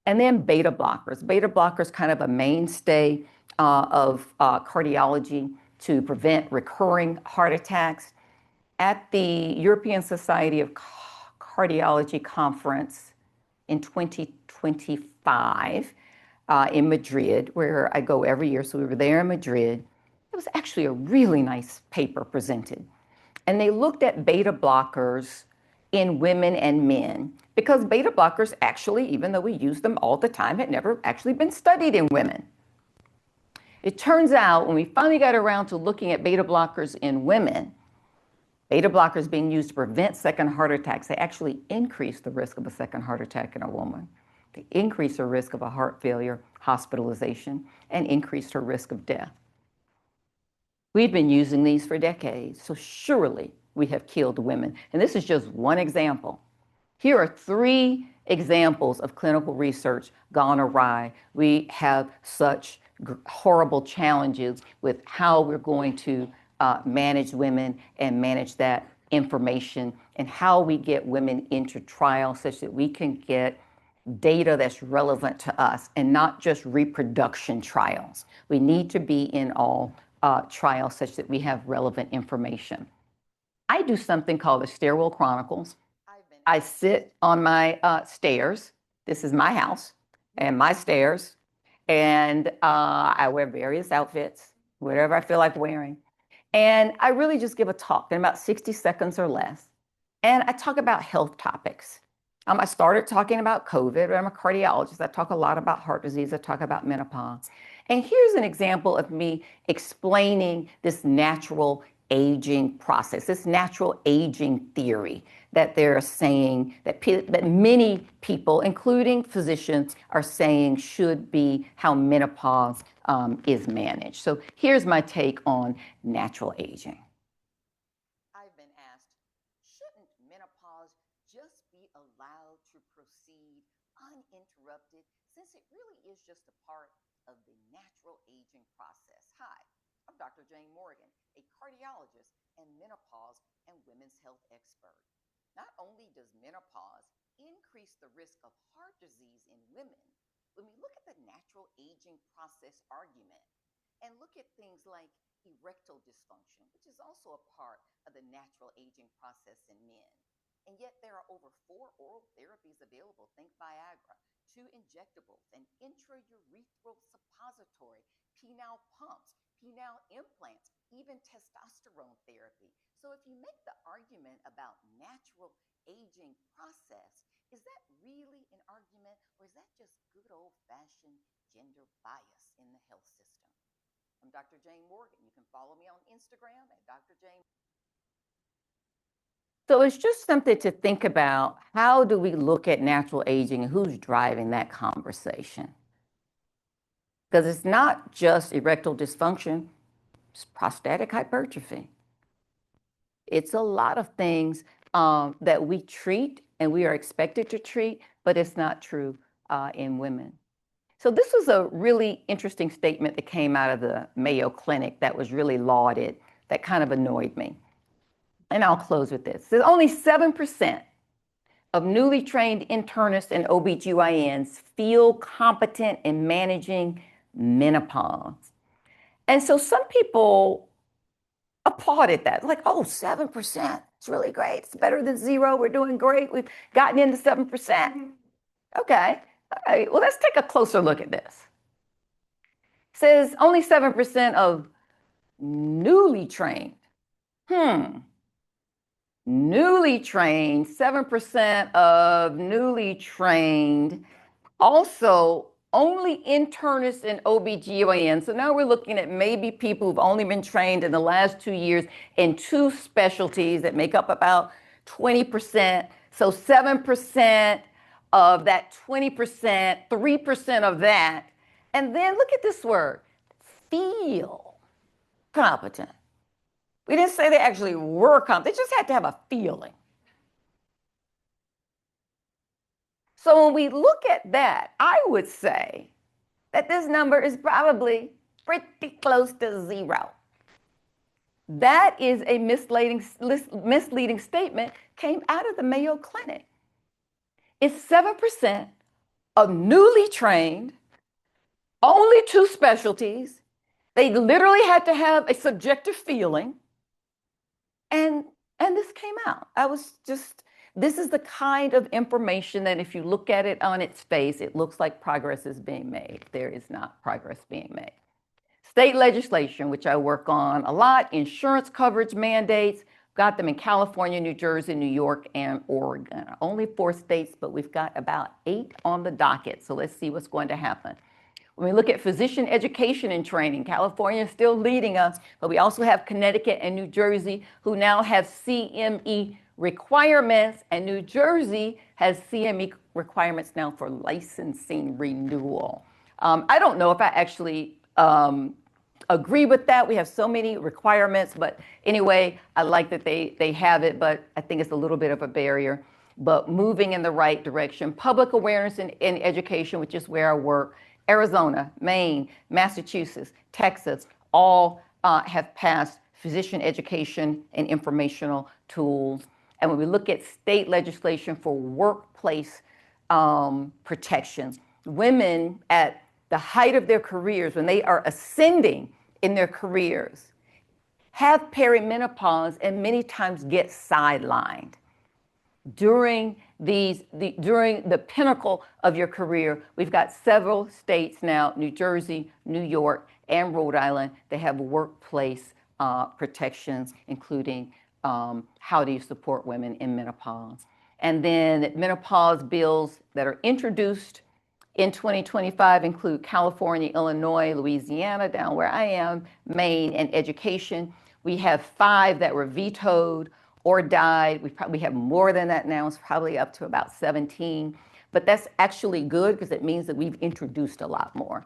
And then beta blockers. Beta blockers, kind of a mainstay of cardiology to prevent recurring heart attacks. At the European Society of Cardiology Conference in 2025 in Madrid, where I go every year, so we were there in Madrid, it was actually a really nice paper presented. And they looked at beta blockers in women and men, because beta blockers actually, even though we use them all the time, had never actually been studied in women. It turns out when we finally got around to looking at beta blockers in women, beta blockers being used to prevent second heart attacks, they actually increase the risk of a second heart attack in a woman. They increase her risk of a heart failure, hospitalization, and increase her risk of death. We've been using these for decades, so surely we have killed women. And this is just one example. Here are 3 examples of clinical research gone awry. We have such horrible challenges with how we're going to manage women and manage that information, and how we get women into trials such that we can get data that's relevant to us and not just reproduction trials. We need to be in all trials such that we have relevant information. I do something called the Stairwell Chronicles. I sit on my stairs. This is my house and my stairs. And I wear various outfits, whatever I feel like wearing. And I really just give a talk in about 60 seconds or less. And I talk about health topics. I started talking about COVID, but I'm a cardiologist. I talk a lot about heart disease. I talk about menopause. And here's an example of me explaining this natural aging process, this natural aging theory that they're saying that many people, including physicians, are saying should be how menopause is managed. So here's my take on natural aging. I've been asked, shouldn't menopause just be allowed to proceed uninterrupted, since it really is just a part of the natural aging process? Hi, I'm Dr. Jayne Morgan, a cardiologist and menopause and women's health expert. Not only does menopause increase the risk of heart disease in women, when we look at the natural aging process argument and look at things like erectile dysfunction, which is also a part of the natural aging process in men. And yet there are over 4 oral therapies available, think Viagra, 2 injectables, an intraurethral suppository, penile pumps, penile implants, even testosterone therapy. So if you make the argument about natural aging process, is that really an argument, or is that just good old-fashioned gender bias in the health system? I'm Dr. Jayne Morgan. You can follow me on Instagram at Dr. Jayne. So it's just something to think about. How do we look at natural aging and who's driving that conversation? Because it's not just erectile dysfunction, it's prostatic hypertrophy. It's a lot of things that we treat and we are expected to treat, but it's not true in women. So this was a really interesting statement that came out of the Mayo Clinic that was really lauded, that kind of annoyed me. And I'll close with this. There's only 7% of newly trained internists and OBGYNs feel competent in managing menopause. And so some people applauded that, like, oh, 7%, it's really great. It's better than 0. We're doing great. We've gotten into 7%. Okay, all right, well, let's take a closer look at this. It says only 7% of newly trained. Newly trained, 7% of newly trained, also only internists and OBGYN. So now we're looking at maybe people who've only been trained in the last 2 years in 2 specialties that make up about 20%. So 7% of that 20%, 3% of that. And then look at this word, feel competent. We didn't say they actually were competent. They just had to have a feeling. So when we look at that, I would say that this number is probably pretty close to 0. That is a misleading statement, came out of the Mayo Clinic. It's 7% of newly trained, only 2 specialties, They literally had to have a subjective feeling, and this came out. This is the kind of information that if you look at it on its face, it looks like progress is being made. There is not progress being made. State legislation, which I work on a lot, insurance coverage mandates, got them in California, New Jersey, New York, and Oregon. Only 4 states, but we've got about 8 on the docket. So let's see what's going to happen. When we look at physician education and training, California is still leading us, but we also have Connecticut and New Jersey who now have CME requirements, and New Jersey has CME requirements now for licensing renewal. I don't know if I actually agree with that. We have so many requirements, but anyway, I like that they have it, but I think it's a little bit of a barrier, but moving in the right direction. Public awareness in education, which is where I work. Arizona, Maine, Massachusetts, Texas, all have passed physician education and informational tools. And when we look at state legislation for workplace protections, women at the height of their careers, when they are ascending in their careers, have perimenopause and many times get sidelined. During the pinnacle of your career, we've got several states now, New Jersey, New York, and Rhode Island, that have workplace protections, including how do you support women in menopause. And then menopause bills that are introduced in 2025 include California, Illinois, Louisiana, down where I am, Maine, and education. We have 5 that were vetoed or died. We probably have more than that now. It's probably up to about 17. But that's actually good because it means that we've introduced a lot more.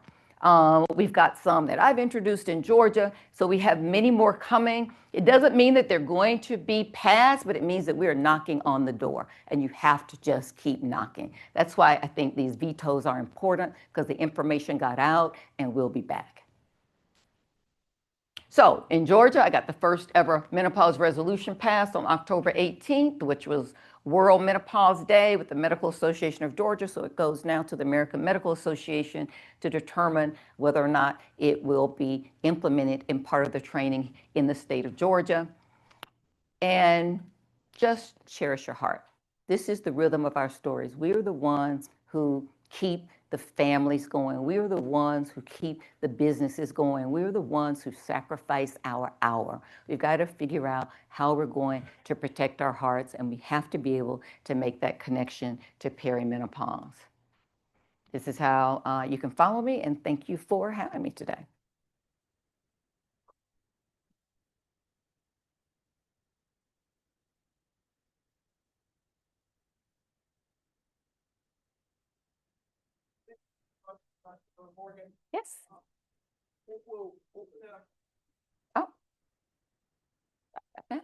We've got some that I've introduced in Georgia, so we have many more coming. It doesn't mean that they're going to be passed, but it means that we're knocking on the door, and you have to just keep knocking. That's why I think these vetoes are important, because the information got out, and we'll be back. So in Georgia, I got the first ever menopause resolution passed on October 18th, which was World Menopause Day with the Medical Association of Georgia. So it goes now to the American Medical Association to determine whether or not it will be implemented in part of the training in the state of Georgia. And just cherish your heart. This is the rhythm of our stories. We are the ones who keep the families going. We are the ones who keep the businesses going. We're the ones who sacrifice our hour. We've got to figure out how we're going to protect our hearts, and we have to be able to make that connection to perimenopause. This is how you can follow me, and thank you for having me today. Yes. Oh. Okay.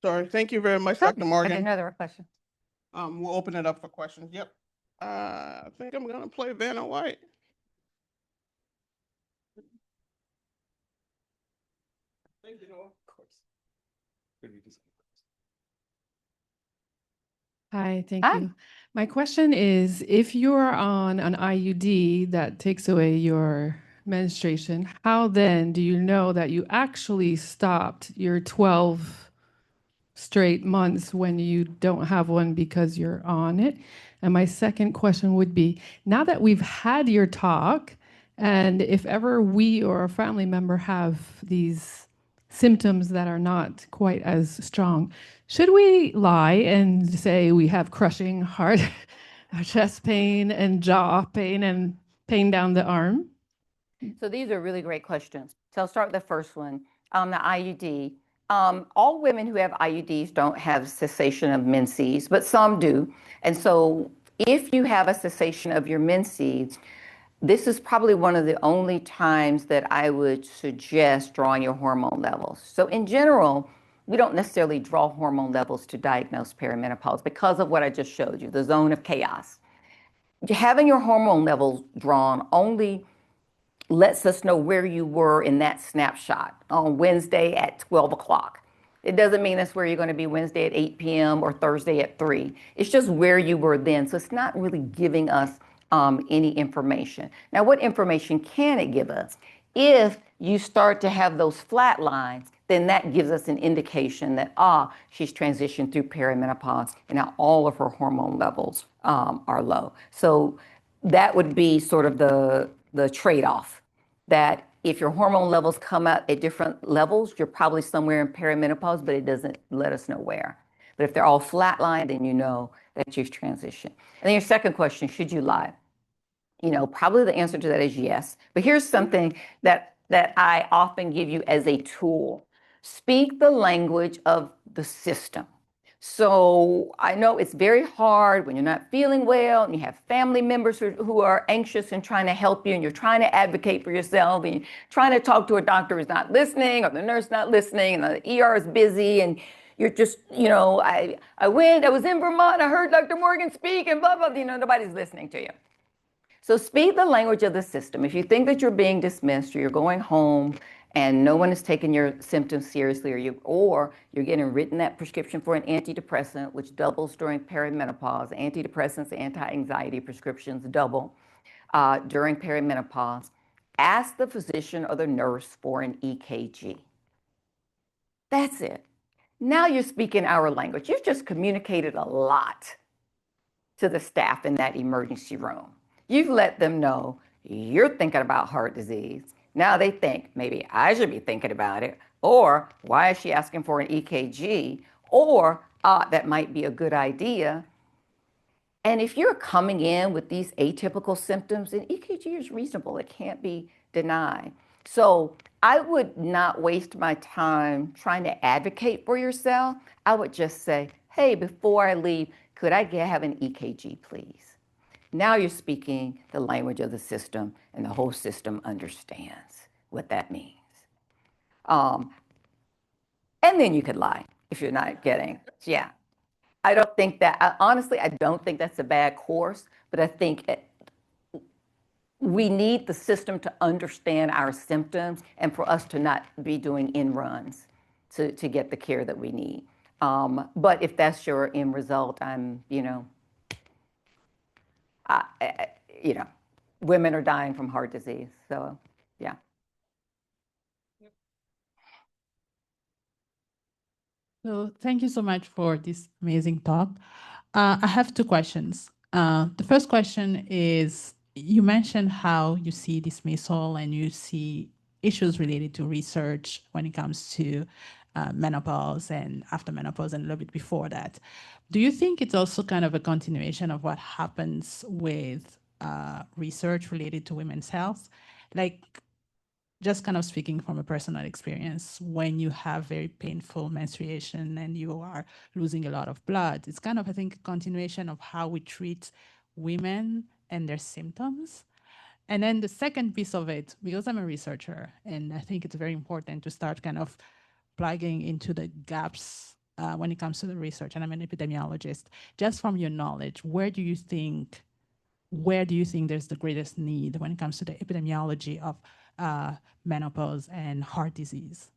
Sorry. Thank you very much, Good. Dr. I Morgan. didn't know there were questions. We'll open it up for questions. Yep. I think I'm gonna play Vanna White. Of course. Hi, thank Hi. you. My question is, if you're on an IUD that takes away your menstruation, how then do you know that you actually stopped your 12 straight months when you don't have one because you're on it? And my second question would be, now that we've had your talk, and if ever we or a family member have these symptoms that are not quite as strong, should we lie and say we have crushing heart, chest pain, and jaw pain, and pain down the arm? So these are really great questions. So I'll start with the first one. The IUD. All women who have IUDs don't have cessation of menses, but some do. And so if you have a cessation of your menses, this is probably one of the only times that I would suggest drawing your hormone levels. So in general, we don't necessarily draw hormone levels to diagnose perimenopause because of what I just showed you, the zone of chaos. Having your hormone levels drawn only lets us know where you were in that snapshot on Wednesday at 12 o'clock. It doesn't mean that's where you're going to be Wednesday at 8 p.m. or Thursday at 3. It's just where you were then. So it's not really giving us any information. Now, what information can it give us? If you start to have those flat lines, then that gives us an indication that, she's transitioned through perimenopause and now all of her hormone levels are low. So that would be sort of the trade-off, that if your hormone levels come out at different levels, you're probably somewhere in perimenopause, but it doesn't let us know where. But if they're all flatlined, then you know that you've transitioned. And then your second question, should you lie? Probably the answer to that is yes. But here's something that I often give you as a tool. Speak the language of the system. So I know it's very hard when you're not feeling well and you have family members who are anxious and trying to help you, and you're trying to advocate for yourself, and you're trying to talk to a doctor who's not listening, or the nurse not listening, and the ER is busy, and you're just, I was in Vermont, I heard Dr. Morgan speak, and blah, blah, nobody's listening to you. So speak the language of the system. If you think that you're being dismissed, or you're going home and no one is taking your symptoms seriously, or you're getting written that prescription for an antidepressant, which doubles during perimenopause. Antidepressants, anti-anxiety prescriptions double during perimenopause. Ask the physician or the nurse for an EKG. That's it. Now you're speaking our language. You've just communicated a lot to the staff in that emergency room. You've let them know you're thinking about heart disease. Now they think maybe I should be thinking about it, or why is she asking for an EKG, or that might be a good idea. And if you're coming in with these atypical symptoms, an EKG is reasonable. It can't be denied. So I would not waste my time trying to advocate for yourself. I would just say, hey, before I leave, could I have an EKG, please? Now you're speaking the language of the system, and the whole system understands what that means. And then you could lie if you're not getting, yeah. I don't think that, honestly, I don't think that's a bad course, but I think we need the system to understand our symptoms and for us to not be doing end runs to get the care that we need. But if that's your end result, women are dying from heart disease. So, yeah. So thank you so much for this amazing talk. I have two questions. The first question is, you mentioned how you see dismissal and you see issues related to research when it comes to menopause and after menopause and a little bit before that. Do you think it's also kind of a continuation of what happens with research related to women's health? Like, just kind of speaking from a personal experience, when you have very painful menstruation and you are losing a lot of blood, it's kind of, I think, a continuation of how we treat women and their symptoms. And then the second piece of it, because I'm a researcher, and I think it's very important to start kind of plugging into the gaps when it comes to the research, and I'm an epidemiologist, just from your knowledge, where do you think there's the greatest need when it comes to the epidemiology of menopause and heart disease?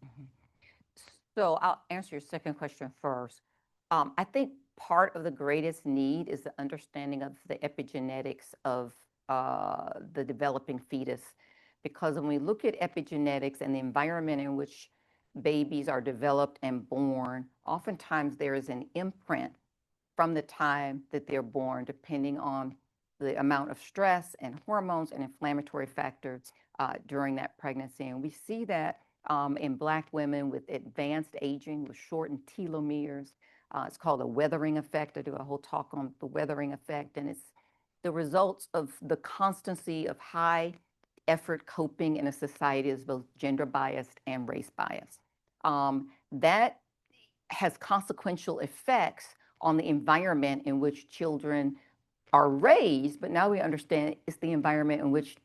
So I'll answer your second question first. I think part of the greatest need is the understanding of the epigenetics of the developing fetus. Because when we look at epigenetics and the environment in which babies are developed and born, oftentimes there is an imprint from the time that they're born, depending on the amount of stress and hormones and inflammatory factors during that pregnancy. And we see that in Black women with advanced aging, with shortened telomeres. It's called a weathering effect. I do a whole talk on the weathering effect, and it's the results of the constancy of high effort coping in a society that's both gender biased and race biased. That has consequential effects on the environment in which children are raised, but now we understand it's the environment in which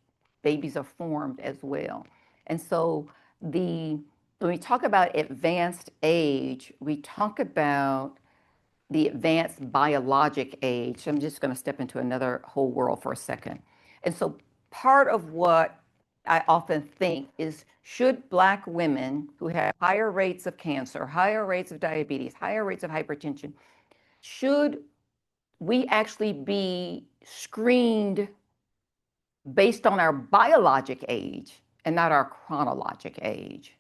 babies are formed as well. And so when we talk about advanced age, we talk about the advanced biologic age. I'm just going to step into another whole world for a second. And so part of what I often think is, should Black women who have higher rates of cancer, higher rates of diabetes, higher rates of hypertension, should we actually be screened based on our biologic age and not our chronologic age.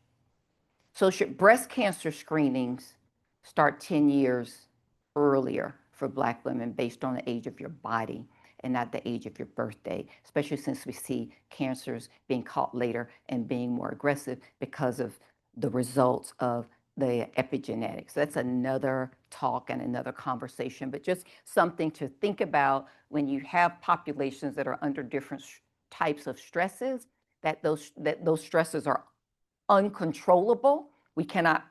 So should breast cancer screenings start 10 years earlier for Black women based on the age of your body and not the age of your birthday, especially since we see cancers being caught later and being more aggressive because of the results of the epigenetics. That's another talk and another conversation, but just something to think about when you have populations that are under different types of stresses, that those stresses are uncontrollable. We cannot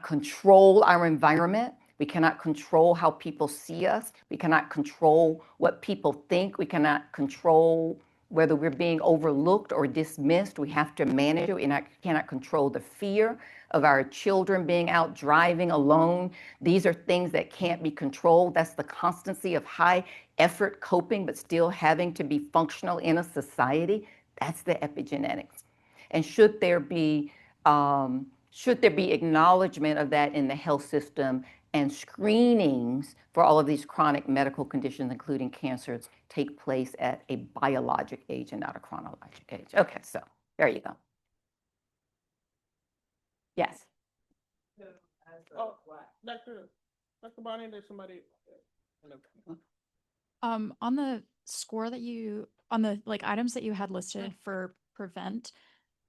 control our environment. We cannot control how people see us. We cannot control what people think. We cannot control whether we're being overlooked or dismissed. We have to manage it. We cannot control the fear of our children being out driving alone. These are things that can't be controlled. That's the constancy of high effort coping, but still having to be functional in a society. That's the epigenetics. And should there be acknowledgement of that in the health system and screenings for all of these chronic medical conditions, including cancers, take place at a biologic age and not a chronologic age. Okay, so there you go. Yes. Oh, Dr. Bonnie, there's somebody. On the score that on the items that you had listed for prevent,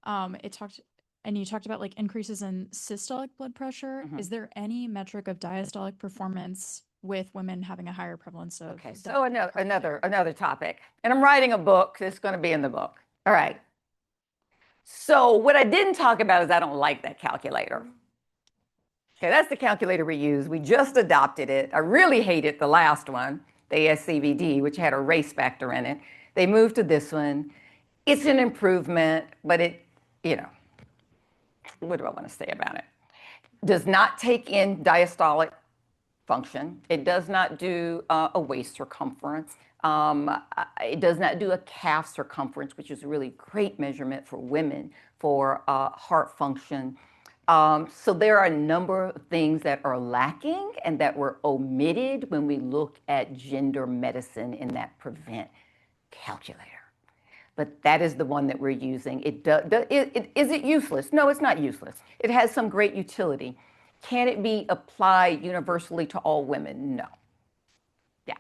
you talked about increases in systolic blood pressure. Mm-hmm. Is there any metric of diastolic performance with women having a higher prevalence of? Okay, so another topic, and I'm writing a book. It's going to be in the book. All right. So what I didn't talk about is I don't like that calculator. Okay, that's the calculator we use. We just adopted it. I really hated the last one, the ASCVD, which had a race factor in it. They moved to this one. It's an improvement, but what do I want to say about it? Does not take in diastolic function. It does not do a waist circumference. It does not do a calf circumference, which is a really great measurement for women for heart function. So there are a number of things that are lacking and that were omitted when we look at gender medicine in that prevent calculator. But that is the one that we're using. Is it useless? No, it's not useless. It has some great utility. Can it be applied universally to all women? No. Yeah.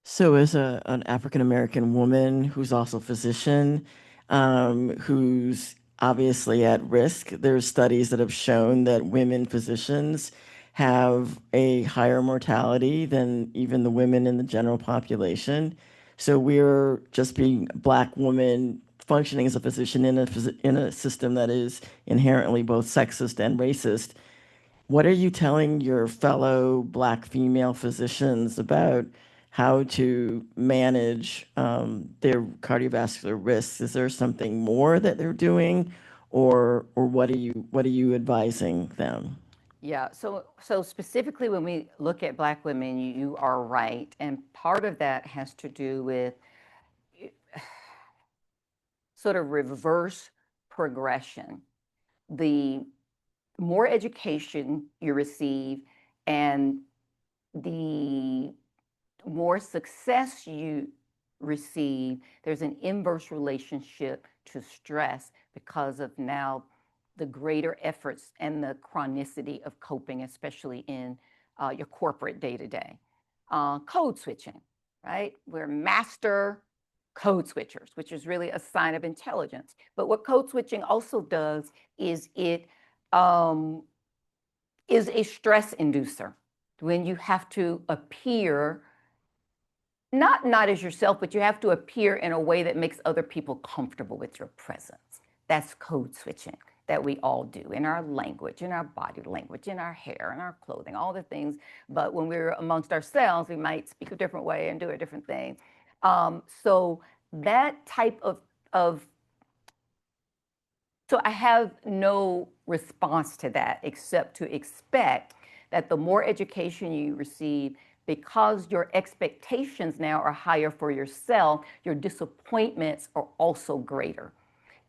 So as an African-American woman who's also a physician, who's obviously at risk, there's studies that have shown that women physicians have a higher mortality than even the women in the general population. So we're just being a Black woman functioning as a physician in a system that is inherently both sexist and racist. What are you telling your fellow Black female physicians about how to manage their cardiovascular risks? Is there something more that they're doing, or what are you advising them? Yeah, so specifically when we look at Black women, you are right. And part of that has to do with sort of reverse progression. The more education you receive and the more success you receive, there's an inverse relationship to stress because of now the greater efforts and the chronicity of coping, especially in your corporate day-to-day. Code switching, right? We're master code switchers, which is really a sign of intelligence. But what code switching also does is it is a stress inducer when you have to appear not as yourself, but you have to appear in a way that makes other people comfortable with your presence. That's code switching that we all do in our language, in our body language, in our hair, in our clothing, all the things. But when we're amongst ourselves, we might speak a different way and do a different thing. So that type of so I have no response to that except to expect that the more education you receive, because your expectations now are higher for yourself, your disappointments are also greater.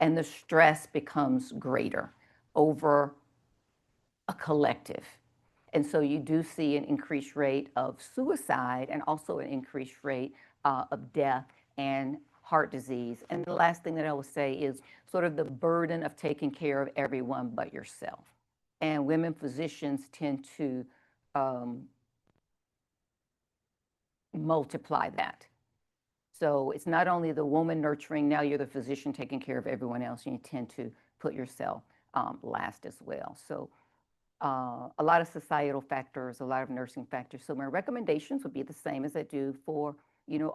And the stress becomes greater over a collective. And so you do see an increased rate of suicide and also an increased rate of death and heart disease. And the last thing that I will say is sort of the burden of taking care of everyone but yourself. And women physicians tend to multiply that. So it's not only the woman nurturing, now you're the physician taking care of everyone else, and you tend to put yourself last as well. So a lot of societal factors, a lot of nursing factors. So my recommendations would be the same as I do for,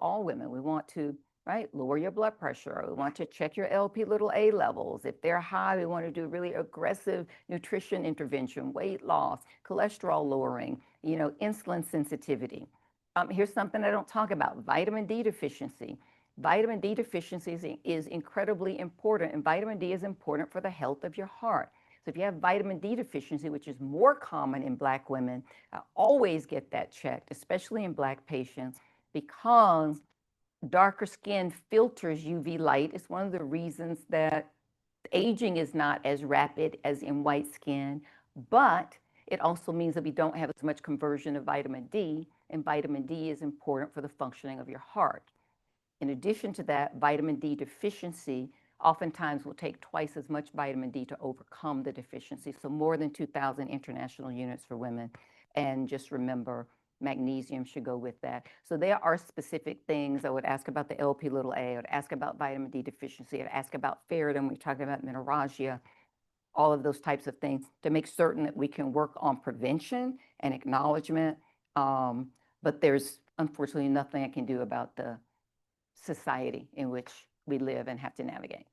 all women. We want to, right, lower your blood pressure. We want to check your Lp(a) levels. If they're high, we want to do really aggressive nutrition intervention, weight loss, cholesterol lowering, insulin sensitivity. Here's something I don't talk about, vitamin D deficiency. Vitamin D deficiency is incredibly important, and vitamin D is important for the health of your heart. So if you have vitamin D deficiency, which is more common in Black women, always get that checked, especially in Black patients, because darker skin filters UV light. It's one of the reasons that aging is not as rapid as in white skin, but it also means that we don't have as much conversion of vitamin D, and vitamin D is important for the functioning of your heart. In addition to that, vitamin D deficiency oftentimes will take twice as much vitamin D to overcome the deficiency. So more than 2,000 international units for women. And just remember, magnesium should go with that. So there are specific things. I would ask about the Lp(a), I would ask about vitamin D deficiency, I'd ask about ferritin, we're talking about menorrhagia, all of those types of things to make certain that we can work on prevention and acknowledgement. But there's unfortunately nothing I can do about the society in which we live and have to navigate.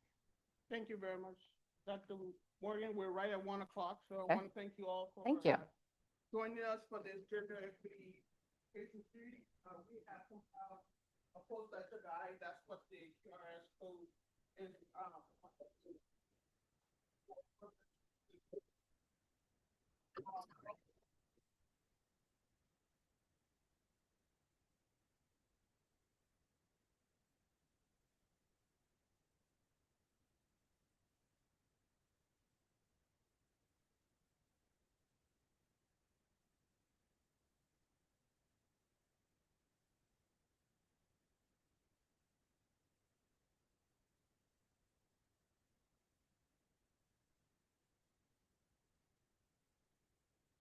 Thank you very much, Dr. Morgan. We're right at 1 o'clock, so Okay. I want to thank you all for Thank you. joining us for this gender equity patient series. We have compiled a full lecture guide. That's what the QRS code is.